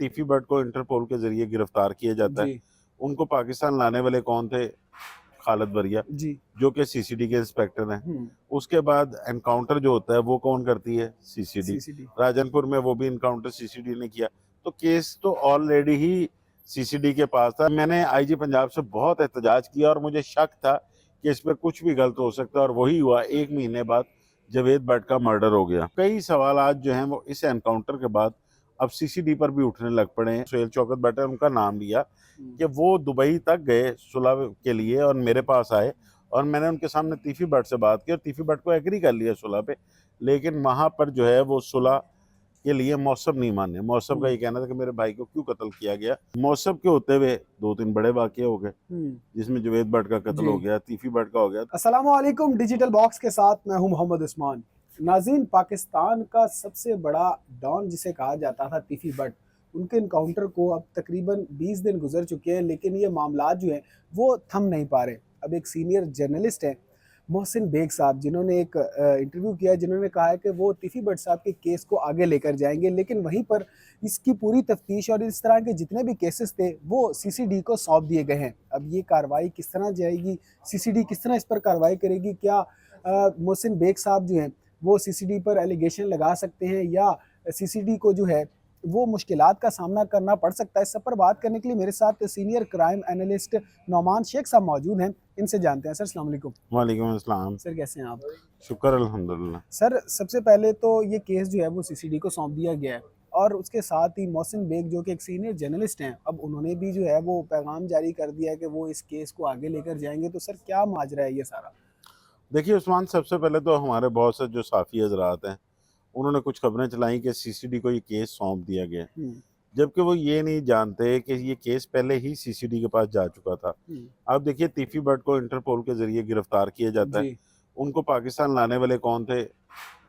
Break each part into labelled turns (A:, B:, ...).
A: तीफी भट्ट को इंटरपोल के जरिए गिरफ्तार किया जाता है।
B: जी
A: उनको पाकिस्तान लाने वाले कौन थे? खालिद बरिया,
B: जी।
A: जो कि सीसीडी के इंस्पेक्टर हैं।
B: हम्म।
A: उसके बाद एनकाउंटर जो होता है वो कौन करती है? सीसीडी।
B: सीसीडी।
A: राजनपुर में वो भी इनकाउंटर सीसीडी ने किया। तो केस तो ऑलरेडी ही सीसीडी के पास था। मैंने आईजी पंजाब से बहुत एहतजाज किया और मुझे शक था कि इस पर कुछ भी गलत हो सकता है, और वही हुआ। 1 महीने बाद जवेद भट्ट का मर्डर हो गया। कई सवालात जो हैं वो इस एनकाउंटर के बाद अब सीसीडी पर भी उठने लग पड़े हैं। सुहेल शौकत भट्ट, उनका नाम लिया कि वो दुबई तक गए सुलह के लिए और मेरे पास आए, और मैंने उनके सामने तीफी भट्ट से बात की और तीफी भट्ट को एग्री कर लिया सुलह पे। लेकिन वहां पर जो है वो सुलह के लिए मौसम नहीं माने। मौसम का ये कहना था कि मेरे भाई को क्यों कत्ल किया गया। मौसम के होते हुए 2-3 बड़े वाकये हो गए, जिसमें जवेद भट्ट का कत्ल हो
B: जी।
A: गया, तीफी भट्ट का हो गया।
B: अस्सलाम वालेकुम। डिजिटल बॉक्स के साथ मैं हूं मोहम्मद उस्मान। नाज़रीन, पाकिस्तान का सबसे बड़ा डॉन जिसे कहा जाता था तीफी भट्ट, उनके इनकाउंटर को अब तकरीबन 20 दिन गुजर चुके हैं, लेकिन ये मामला जो है वो थम नहीं पा रहे। अब एक सीनियर जर्नलिस्ट हैं मोहसिन बेग साहब, जिन्होंने एक इंटरव्यू किया, जिन्होंने कहा है कि वो तीफी भट्ट साहब के केस को आगे लेकर जाएंगे, लेकिन वहीं पर इसकी पूरी तफ्तीश और इस तरह के जितने भी केसेस थे वो सीसीडी को सौंप दिए गए हैं। अब ये कार्रवाई किस तरह जाएगी, सीसीडी किस तरह इस पर कार्रवाई करेगी, क्या मोहसिन बेग साहब जो हैं वो सीसीडी पर एलिगेशन लगा सकते हैं या सीसीडी को जो है वो मुश्किलात का सामना करना पड़ सकता है। इस सब पर बात करने के लिए मेरे साथ senior crime analyst Nauman Shaikh साहब मौजूद हैं। इनसे जानते हैं। सर अस्सलाम वालेकुम।
A: वालेकुम अस्सलाम।
B: सर कैसे हैं आप?
A: शुक्र अल्हम्दुलिल्लाह।
B: सर सबसे पहले तो ये केस जो है वो सीसीडी को सौंप दिया गया है, और उसके साथ ही मोहसिन बेग जो कि एक सीनियर जर्नलिस्ट हैं, अब उन्होंने भी जो है वो पैगाम जारी कर दिया है कि वो इस केस को आगे लेकर जाएंगे। तो सर क्या माजरा है ये सारा?
A: देखिए उस्मान, सबसे पहले तो हमारे बहुत से जो साफ़ी हजरात हैं उन्होंने कुछ खबरें चलाई कि सीसीडी को ये केस सौंप दिया गया है,
B: हम्म।
A: जबकि वो ये नहीं जानते कि ये केस पहले ही सीसीडी के पास जा चुका था।
B: हम्म।
A: अब देखिए, तीफी भट्ट को इंटरपोल के जरिए गिरफ्तार किया जाता है।
B: जी
A: उनको पाकिस्तान लाने वाले कौन थे?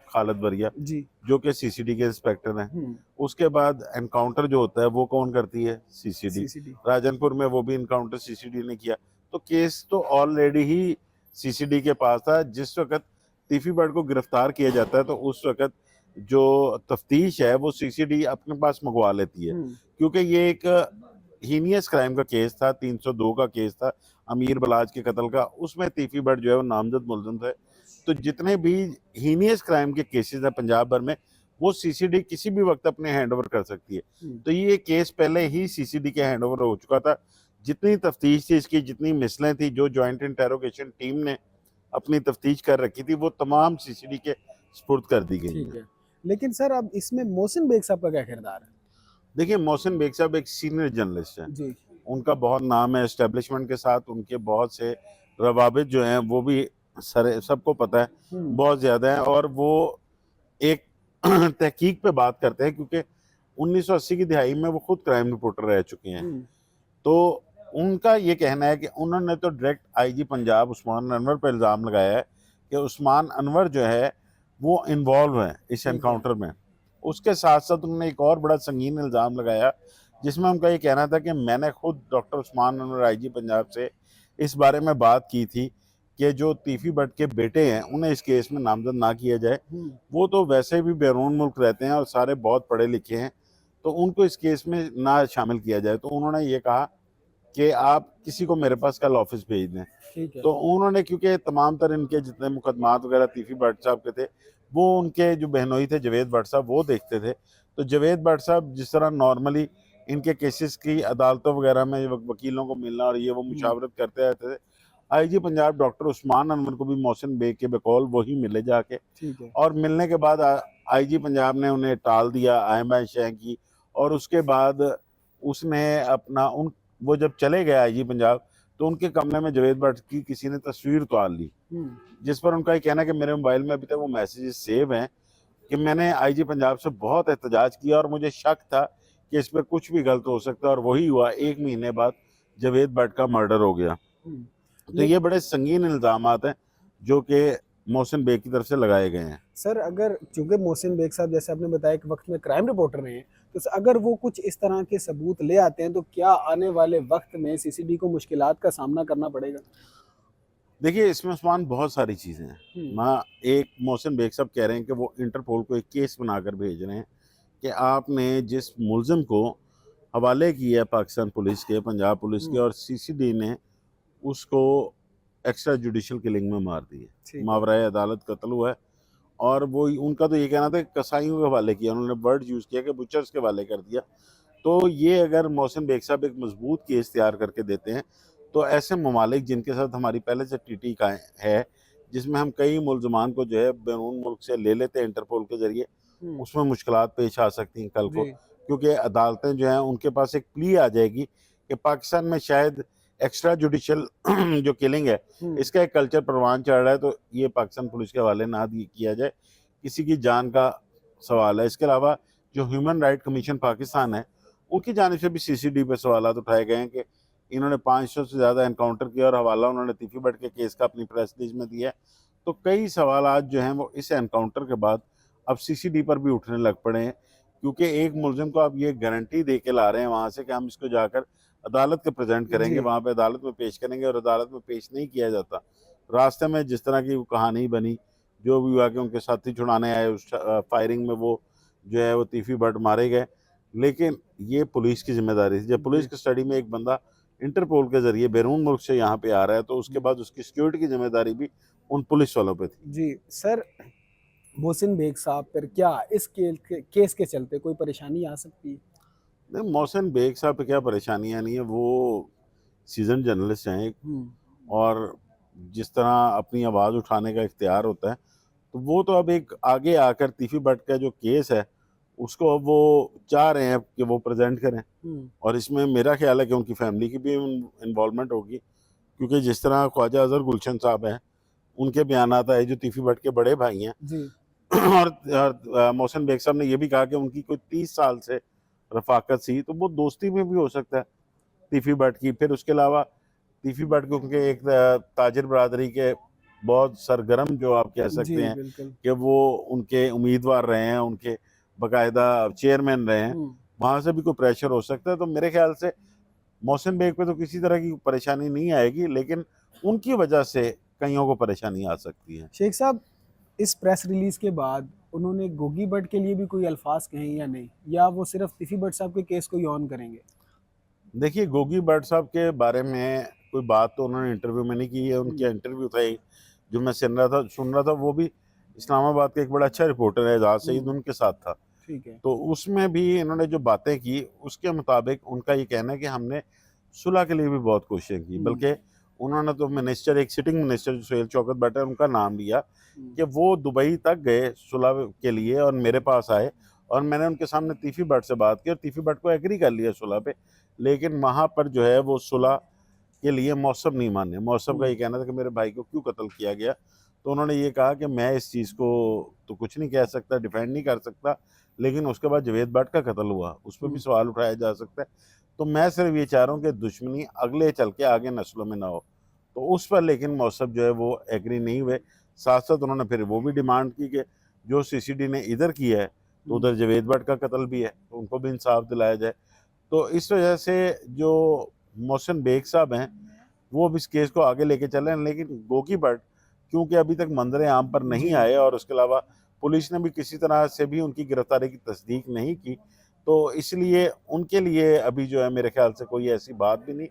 A: खालिद बरिया,
B: जी।
A: जो कि सीसीडी के इंस्पेक्टर हैं।
B: हम्म।
A: उसके बाद एनकाउंटर जो होता है वो कौन करती है? सीसीडी।
B: सीसीडी।
A: राजनपुर में वो भी इनकाउंटर सीसीडी ने किया। तो केस तो ऑलरेडी ही सीसीडी के पास था। जिस वक्त तीफी भट्ट को गिरफ्तार किया जाता है तो उस वक्त जो तफ्तीश है वो सीसीडी अपने पास मंगवा लेती है, क्योंकि ये एक हीनियस क्राइम का केस था, 302 का केस था, अमीर बलाज के कत्ल का। उसमें तीफी भट्ट जो है वो नामजद मुलजिम थे। तो जितने भी हीनियस क्राइम के केसेस हैं पंजाब भर में, वो सीसीडी किसी भी वक्त अपने हैंड ओवर कर सकती है। तो ये केस पहले ही सीसीडी के हैंड ओवर हो चुका था। जितनी तफ्तीश थी इसकी, जितनी मिसलें थी, जो जॉइंट इंटेरोगेशन टीम ने अपनी तफ्तीश कर रखी थी, वो तमाम सीसीडी के स्पुर्द कर दी गई
B: ठीक
A: है।
B: है। लेकिन सर अब इसमें मोहसिन बेग साहब का क्या किरदार है?
A: देखिए, मोहसिन बेग साहब एक सीनियर जर्नलिस्ट हैं।
B: जी।
A: उनका बहुत नाम है एस्टेब्लिशमेंट के साथ। उनके बहुत से रवाबित जो हैं वो भी सर सबको पता है, बहुत ज़्यादा है। और वो एक तहकीक पे बात करते हैं, क्योंकि 1980 की दिहाई में वो खुद क्राइम रिपोर्टर रह चुके हैं। तो उनका ये कहना है कि उन्होंने तो डायरेक्ट आईजी पंजाब उस्मान अनवर पर इल्ज़ाम लगाया है कि उस्मान अनवर जो है वो इन्वॉल्व है इस एनकाउंटर में। उसके साथ साथ उन्होंने एक और बड़ा संगीन इल्ज़ाम लगाया, जिसमें उनका ये कहना था कि मैंने खुद डॉक्टर उस्मान अनवर आईजी पंजाब से इस बारे में बात की थी कि जो तीफी भट्ट के बेटे हैं उन्हें इस केस में नामजद ना किया जाए। वो तो वैसे भी बैरून मुल्क रहते हैं और सारे बहुत पढ़े लिखे हैं, तो उनको इस केस में ना शामिल किया जाए। तो उन्होंने ये कहा कि आप किसी को मेरे पास कल ऑफिस भेज दें।
B: ठीक है।
A: तो उन्होंने, क्योंकि तमाम तर इनके जितने मुकदमात वगैरह तीफी भट्ट साहब के थे, वो उनके जो बहनोई थे जवेद भट्ट साहब वो देखते थे। तो जवेद भट्ट साहब जिस तरह नॉर्मली इनके केसेस की अदालतों वगैरह में वकीलों को मिलना और ये वो मुशावरत करते रहते थे, आईजी पंजाब डॉक्टर उस्मान अनवर को भी मोहसिन बेग के बकौल वही मिले जाके।
B: ठीक है।
A: और मिलने के बाद आईजी पंजाब ने उन्हें टाल दिया, आयमा शह की। और उसके बाद उसने अपना उन वो जब चले गए आईजी पंजाब, तो उनके कमरे में जवेद भट्ट की किसी ने तस्वीर उतार ली, जिस पर उनका ये कहना है कि मेरे मोबाइल में अभी तक वो मैसेजेस सेव हैं कि मैंने आईजी पंजाब से बहुत एहतजाज किया और मुझे शक था कि इस पर कुछ भी गलत हो सकता है, और वही हुआ। 1 महीने बाद जवेद भट्ट का मर्डर हो गया। तो ये बड़े संगीन इल्जामात हैं जो कि मोहसिन बेग की तरफ से लगाए गए हैं।
B: सर अगर चूंकि मोहसिन बेग साहब जैसे आपने बताया एक वक्त में क्राइम रिपोर्टर रहे हैं, तो अगर वो कुछ इस तरह के सबूत ले आते हैं तो क्या आने वाले वक्त में सीसीडी को मुश्किलात का सामना करना पड़ेगा?
A: देखिए, इसमें उस्मान बहुत सारी चीज़ें हैं। माँ, एक मोहसिन बेग साहब कह रहे हैं कि वो इंटरपोल को एक केस बनाकर भेज रहे हैं कि आपने जिस मुलजिम को हवाले की है पाकिस्तान पुलिस के, पंजाब पुलिस के, और सीसीडी ने उसको एक्स्ट्रा जुडिशियल किलिंग में मार दी है।
B: ठीक है।
A: मावराए अदालत कत्ल हुआ है। और वो उनका तो ये कहना था कि कसाईयों के हवाले किया, उन्होंने वर्ड यूज़ किया कि बुचर्स के हवाले कर दिया। तो ये अगर मोहसिन बेग साहब एक मजबूत केस तैयार करके देते हैं तो ऐसे ममालिक जिनके साथ हमारी पहले से टीटी का है, जिसमें हम कई मुलजमान को जो है बैरून मुल्क से ले लेते हैं इंटरपोल के जरिए, उसमें मुश्किलात पेश आ सकती हैं कल को,
B: जी।
A: क्योंकि अदालतें जो हैं उनके पास एक प्ली आ जाएगी कि पाकिस्तान में शायद एक्स्ट्रा जुडिशियल जो किलिंग है इसका एक कल्चर परवान चढ़ रहा है, तो ये पाकिस्तान पुलिस के हवाले ना किया जाए, किसी की जान का सवाल है। इसके अलावा जो ह्यूमन राइट कमीशन पाकिस्तान है, उनकी जानिब से भी सीसीडी पे सवालात उठाए गए हैं कि इन्होंने 500 से ज़्यादा एनकाउंटर किया और हवाला उन्होंने तीफी भट्ट के केस का अपनी प्रेस रिलीज में दिया है। तो कई सवालात जो हैं वो इस एनकाउंटर के बाद अब सीसीडी पर भी उठने लग पड़े हैं, क्योंकि एक मुलजिम को आप ये गारंटी दे के ला रहे हैं वहाँ से कि हम इसको जाकर अदालत के प्रेजेंट करेंगे,
B: जी।
A: वहाँ पे अदालत में पेश करेंगे, और अदालत में पेश नहीं किया जाता। रास्ते में जिस तरह की वो कहानी बनी, जो भी हुआ कि उनके साथी छुड़ाने आए, उस फायरिंग में वो जो है वो तीफी भट्ट मारे गए, लेकिन ये पुलिस की जिम्मेदारी थी। जब पुलिस कस्टडी में एक बंदा इंटरपोल के जरिए बैरून मुल्क से यहाँ पे आ रहा है, तो उसके बाद उसकी सिक्योरिटी की जिम्मेदारी भी उन पुलिस वालों पे थी।
B: जी सर, मोहसिन बेग साहब पर क्या इस केस के चलते कोई परेशानी आ सकती है?
A: नहीं, मोहसिन बेग साहब पे क्या परेशानियाँ नहीं है, वो सीजन जर्नलिस्ट हैं एक, और जिस तरह अपनी आवाज़ उठाने का इख्तियार होता है, तो वो तो अब एक आगे आकर तीफी भट्ट का जो केस है उसको अब वो चाह रहे हैं कि वो प्रेजेंट करें, और इसमें मेरा ख्याल है कि उनकी फैमिली की भी इन्वॉल्वमेंट होगी, क्योंकि जिस तरह ख्वाजा अजहर गुलशन साहब हैं, उनके बयानात आए जो तीफी भट्ट के बड़े भाई हैं,
B: जी।
A: और मोहसिन बेग साहब ने ये भी कहा कि उनकी कोई 30 साल से रफाकत सी, तो वो दोस्ती में भी हो सकता है तीफी भट्ट की। फिर उसके अलावा तीफी भट्ट के उनके एक ताजिर बरादरी के बहुत सरगर्म, जो आप कह सकते
B: जी
A: हैं
B: बिल्कुल।
A: कि वो उनके उम्मीदवार रहे हैं, उनके बाकायदा चेयरमैन रहे हैं, वहाँ से भी कोई प्रेशर हो सकता है। तो मेरे ख्याल से मोहसिन बेग पे तो किसी तरह की परेशानी नहीं आएगी, लेकिन उनकी वजह से कईयों को परेशानी आ सकती है।
B: शेख साहब, इस प्रेस रिलीज के बाद उन्होंने गोगी भट्ट के लिए भी कोई अल्फाज कहे या नहीं, या वो सिर्फ तीफी भट्ट साहब के केस को ही ऑन करेंगे?
A: देखिए, गोगी भट्ट साहब के बारे में कोई बात तो उन्होंने इंटरव्यू में नहीं की है। उनका इंटरव्यू था एक, जो मैं सुन रहा था, वो भी इस्लामाबाद का एक बड़ा अच्छा रिपोर्टर है एजाज सईद, उनके साथ था।
B: ठीक है।
A: तो उसमें भी इन्होंने जो बातें की, उसके मुताबिक उनका ये कहना है कि हमने सुलह के लिए भी बहुत कोशिशें की, बल्कि उन्होंने तो मिनिस्टर, एक सिटिंग मिनिस्टर जो सुहेल चौकत बैठे, उनका नाम लिया कि वो दुबई तक गए सुलह के लिए और मेरे पास आए, और मैंने उनके सामने तीफी भट्ट से बात की और तीफी भट्ट को एग्री कर लिया सुलह पे, लेकिन वहाँ पर जो है वो सुलह के लिए मौसम नहीं माने। मौसम का ये कहना था कि मेरे भाई को क्यों कत्ल किया गया। तो उन्होंने ये कहा कि मैं इस चीज़ को तो कुछ नहीं कह सकता, डिफेंड नहीं कर सकता, लेकिन उसके बाद जवेद भट्ट का कत्ल हुआ, उस पर भी सवाल उठाया जा सकता है। तो मैं सिर्फ ये चाह रहा हूँ कि दुश्मनी अगले चल के आगे नस्लों में ना हो। तो उस पर लेकिन मौसम जो है वो एग्री नहीं हुए। साथ साथ उन्होंने फिर वो भी डिमांड की कि जो सीसीडी ने इधर किया है, तो उधर जवेद भट्ट का कत्ल भी है, तो उनको भी इंसाफ दिलाया जाए। तो इस वजह से जो मोहसिन बेग साहब हैं, वो अब इस केस को आगे लेके चल रहे हैं, लेकिन गोगी भट्ट क्योंकि अभी तक मंजर आम पर नहीं आए, और उसके अलावा पुलिस ने भी किसी तरह से भी उनकी गिरफ्तारी की तस्दीक नहीं की, तो इसलिए उनके लिए अभी जो है मेरे ख्याल से कोई ऐसी बात भी नहीं।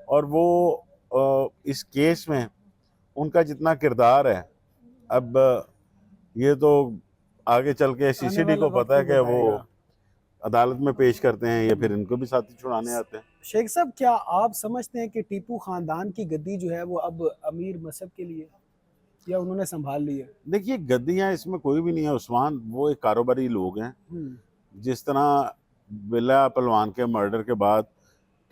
A: और वो इस केस में उनका जितना किरदार है, अब ये तो आगे चल के सीसीडी को पता है कि वो अदालत में पेश करते हैं या फिर इनको भी साथी छुड़ाने आते हैं।
B: शेख साहब, क्या आप समझते हैं कि टीपू खानदान की गद्दी जो है वो अब अमीर मसहब के लिए, या उन्होंने संभाल ली है?
A: देखिए, गद्दियाँ इसमें कोई भी नहीं है उस्मान, वो एक कारोबारी लोग हैं। जिस तरह बिल्ला पहलवान के मर्डर के बाद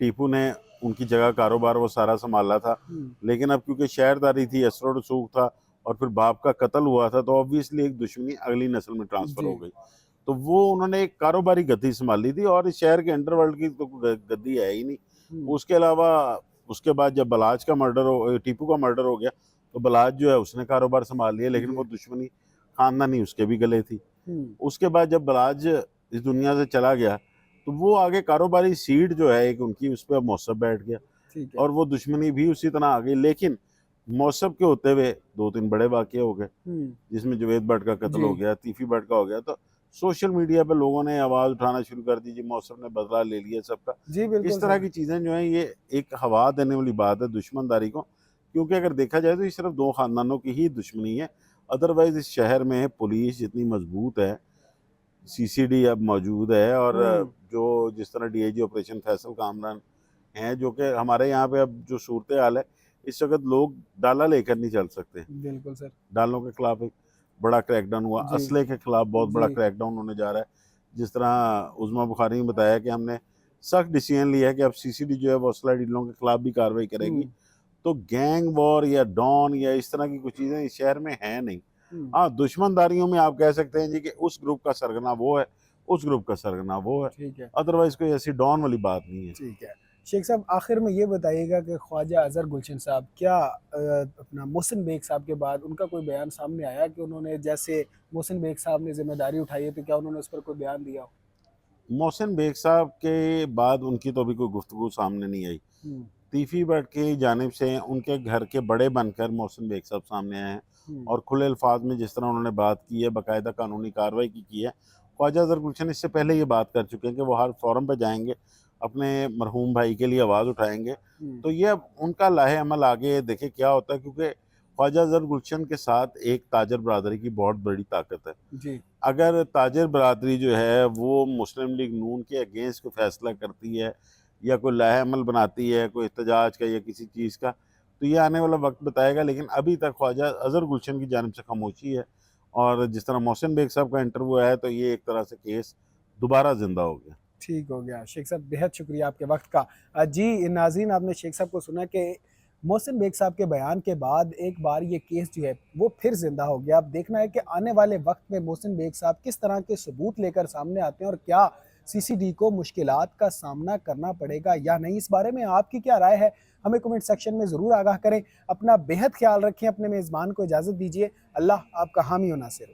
A: टीपू ने उनकी जगह कारोबार वो सारा संभाला था, लेकिन अब क्योंकि शहरदारी थी, असर रसूख था, और फिर बाप का कत्ल हुआ था, तो ऑब्वियसली एक दुश्मनी अगली नस्ल में ट्रांसफर हो गई। तो वो उन्होंने एक कारोबारी गद्दी संभाली थी, और इस शहर के अंडरवर्ल्ड की तो गद्दी है ही नहीं। उसके अलावा उसके बाद जब बलाज का मर्डर हो, टीपू का मर्डर हो गया, तो बलाज जो है उसने कारोबार संभाल लिया, लेकिन वो दुश्मनी खानदानी उसके भी गले थी। उसके बाद जब बलाज इस दुनिया से चला गया, तो वो आगे कारोबारी सीट जो है एक उनकी, उस पर मौसम बैठ गया, और वो दुश्मनी भी उसी तरह आ गई। लेकिन मौसम के होते हुए 2-3 बड़े वाक़े हो गए, जिसमें जवेद भट्ट का कत्ल हो गया, तीफी भट्ट का हो गया। तो सोशल मीडिया पे लोगों ने आवाज़ उठाना शुरू कर दी, जी मौसम ने बदला ले लिया सबका।
B: जी बिल्कुल
A: इस तरह
B: सर।
A: की चीज़ें जो हैं ये एक हवा देने वाली बात है दुश्मनदारी को, क्योंकि अगर देखा जाए तो ये सिर्फ 2 ख़ानदानों की ही दुश्मनी है। अदरवाइज़ इस शहर में पुलिस जितनी मज़बूत है, सीसीडी अब मौजूद है, और
B: हम्म।
A: जो जिस तरह डीआईजी ऑपरेशन फैसल कामरान हैं, जो कि हमारे यहाँ पे अब जो सूरत हाल है, इस वक़्त लोग डाला लेकर नहीं चल सकते।
B: बिल्कुल सर।
A: डालों के खिलाफ एक बड़ा क्रैकडाउन हुआ,
B: जी
A: असले के खिलाफ बहुत बड़ा
B: जी।
A: क्रैकडाउन होने जा रहा है। जिस तरह उज़मा बुखारी ने बताया कि हमने सख्त डिसीजन लिया है कि अब सीसीडी जो है वो असला डीलरों के खिलाफ भी कार्रवाई करेगी।
B: हम्म।
A: तो गैंग वॉर या डॉन या इस तरह की कुछ चीज़ें इस शहर में हैं नहीं।
B: हम्म।
A: हाँ, दुश्मनदारियों में आप कह सकते हैं जी कि उस ग्रुप का सरगना वो है, उस ग्रुप का सरगना वो है।
B: ठीक है।
A: अदरवाइज़ कोई ऐसी डॉन वाली बात नहीं है।
B: ठीक है। शेख साहब, आखिर में ये बताइएगा कि ख्वाजा अज़हर गुलशन साहब क्या अपना मोहसिन बेग साहब के बाद उनका कोई बयान सामने आया कि उन्होंने, जैसे मोहसिन बेग साहब ने ज़िम्मेदारी उठाई है, तो क्या उन्होंने उस पर कोई बयान दिया हो?
A: मोहसिन बेग साहब के बाद उनकी तो अभी कोई गुफ्तगू सामने नहीं आई।
B: हुँ,
A: तीफी भट्ट की जानिब से उनके घर के बड़े बनकर मोहसिन बेग साहब सामने आए हैं,
B: हुँ,
A: और खुले अल्फाज में जिस तरह उन्होंने बात की है, बाकायदा कानूनी कार्रवाई की है। ख्वाजा अज़हर गुलशन इससे पहले ये बात कर चुके हैं कि वो हर फोरम पे जाएंगे, अपने मरहूम भाई के लिए आवाज़ उठाएंगे।
B: हुँ,
A: तो ये अब उनका लाहे अमल आगे देखे क्या होता है, क्योंकि ख्वाजा अज़हर गुलशन के साथ एक ताजर बरादरी की बहुत बड़ी ताकत है।
B: जी,
A: अगर ताजर बरादरी जो है वो मुस्लिम लीग नून के अगेंस्ट कोई फैसला करती है या कोई लाहे अमल बनाती है कोई एहतजाज का या किसी चीज़ का, तो ये आने वाला वक्त बताएगा। लेकिन अभी तक ख्वाजा अज़हर गुलशन की जानिब से खामोशी है, और जिस तरह मोहसिन बेग साहब का इंटरव्यू आया तो ये एक तरह से केस दोबारा ज़िंदा हो गया।
B: ठीक हो गया। शेख साहब, बेहद शुक्रिया आपके वक़्त का। जी नाज़रीन, आपने शेख साहब को सुना कि मोहसिन बेग साहब के बयान के बाद एक बार ये केस जो है वो फिर ज़िंदा हो गया। अब देखना है कि आने वाले वक्त में मोहसिन बेग साहब किस तरह के सबूत लेकर सामने आते हैं, और क्या सीसीडी को मुश्किलात का सामना करना पड़ेगा या नहीं। इस बारे में आपकी क्या राय है, हमें कमेंट सेक्शन में ज़रूर आगाह करें। अपना बेहद ख्याल रखें, अपने मेज़बान को इजाज़त दीजिए। अल्लाह आपका हामी व नासिर हो।